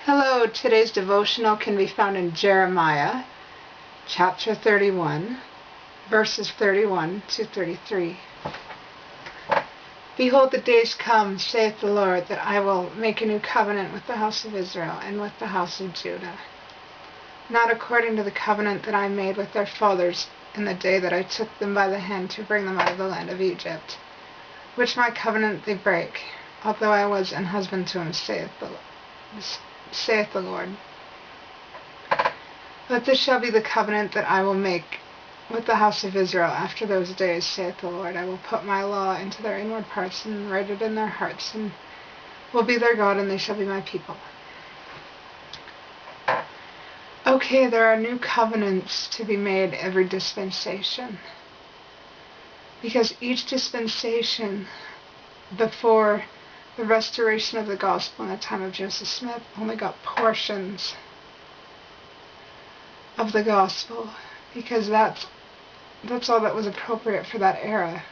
Hello, today's devotional can be found in Jeremiah chapter 31, verses 31 to 33. Behold, the days come, saith the Lord, that I will make a new covenant with the house of Israel and with the house of Judah, not according to the covenant that I made with their fathers in the day that I took them by the hand to bring them out of the land of Egypt, which my covenant they break, although I was an husband to them, saith the Lord. But this shall be the covenant that I will make with the house of Israel after those days, saith the Lord. I will put my law into their inward parts and write it in their hearts, and will be their God, and they shall be my people. Okay, there are new covenants to be made every dispensation, because each dispensation before the restoration of the gospel in the time of Joseph Smith only got portions of the gospel, because that's all that was appropriate for that era.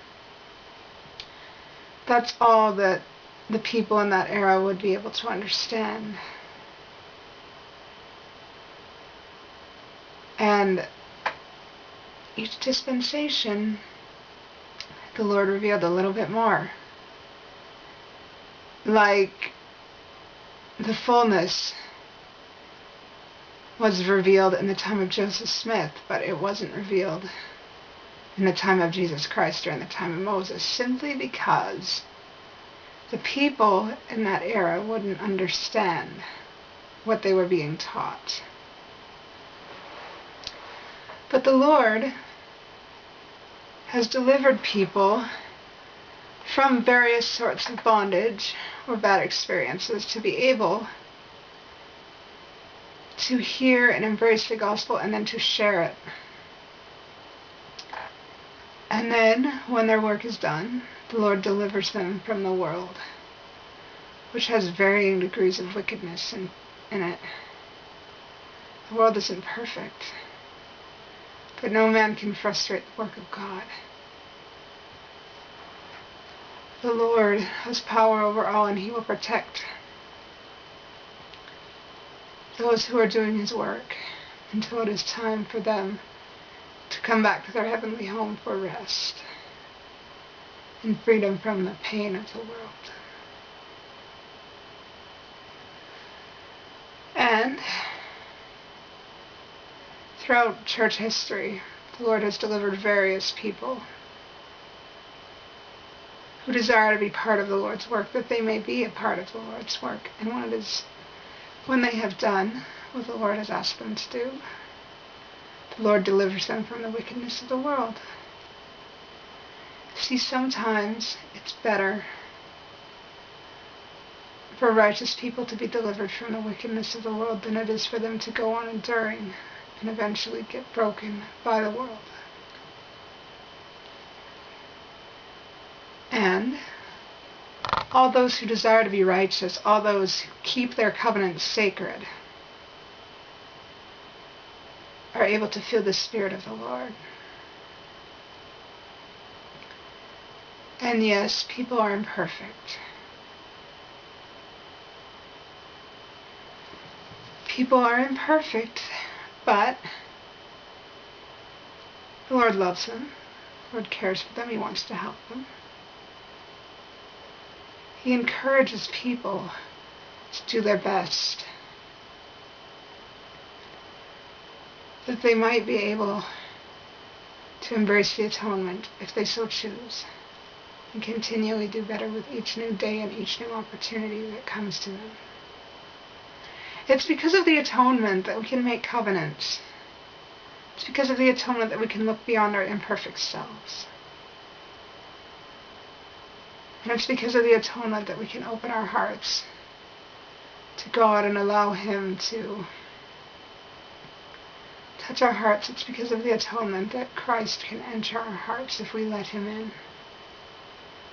That's all that the people in that era would be able to understand. And each dispensation, the Lord revealed a little bit more. Like the fullness was revealed in the time of Joseph Smith, but it wasn't revealed in the time of Jesus Christ during the time of Moses, simply because the people in that era wouldn't understand what they were being taught. But the Lord has delivered people from various sorts of bondage or bad experiences to be able to hear and embrace the gospel and then to share it. And then, when their work is done, the Lord delivers them from the world, which has varying degrees of wickedness in it. The world isn't perfect, but no man can frustrate the work of God. The Lord has power over all, and He will protect those who are doing His work until it is time for them to come back to their heavenly home for rest and freedom from the pain of the world. And throughout church history, the Lord has delivered various people who desire to be part of the Lord's work, that they may be a part of the Lord's work. And when they have done what the Lord has asked them to do, the Lord delivers them from the wickedness of the world. See, sometimes it's better for righteous people to be delivered from the wickedness of the world than it is for them to go on enduring and eventually get broken by the world. And all those who desire to be righteous, all those who keep their covenants sacred, are able to feel the Spirit of the Lord. And yes, people are imperfect. People are imperfect, but the Lord loves them. The Lord cares for them. He wants to help them. He encourages people to do their best, that they might be able to embrace the atonement if they so choose, and continually do better with each new day and each new opportunity that comes to them. It's because of the atonement that we can make covenants. It's because of the atonement that we can look beyond our imperfect selves. And it's because of the atonement that we can open our hearts to God and allow Him to touch our hearts. It's because of the atonement that Christ can enter our hearts if we let Him in.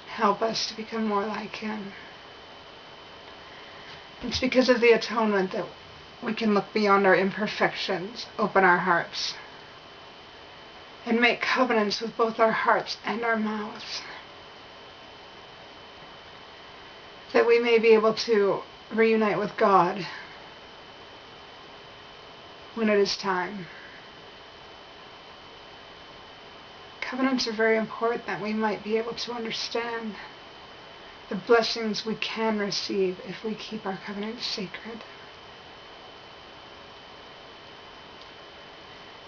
Help us to become more like Him. It's because of the atonement that we can look beyond our imperfections, open our hearts, and make covenants with both our hearts and our mouths, that we may be able to reunite with God when it is time. Covenants are very important that we might be able to understand the blessings we can receive if we keep our covenants sacred.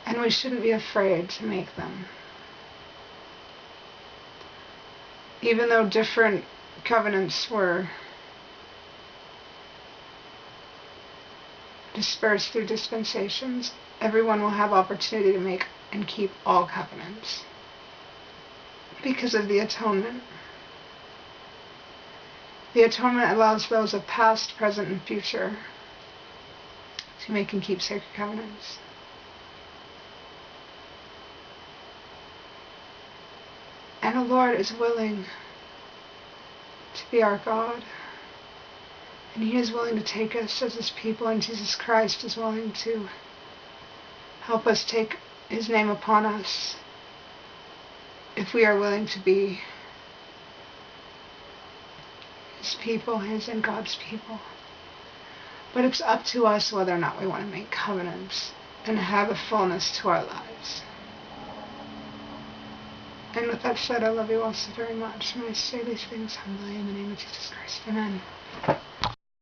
And we shouldn't be afraid to make them. Even though different covenants were dispersed through dispensations, everyone will have opportunity to make and keep all covenants because of the atonement. The atonement allows those of past, present, and future to make and keep sacred covenants. And the Lord is willing to be our God. And He is willing to take us as His people, and Jesus Christ is willing to help us take His name upon us if we are willing to be His people, His and God's people. But it's up to us whether or not we want to make covenants and have a fullness to our lives. And with that said, I love you all so very much, and I say these things humbly in the name of Jesus Christ. Amen.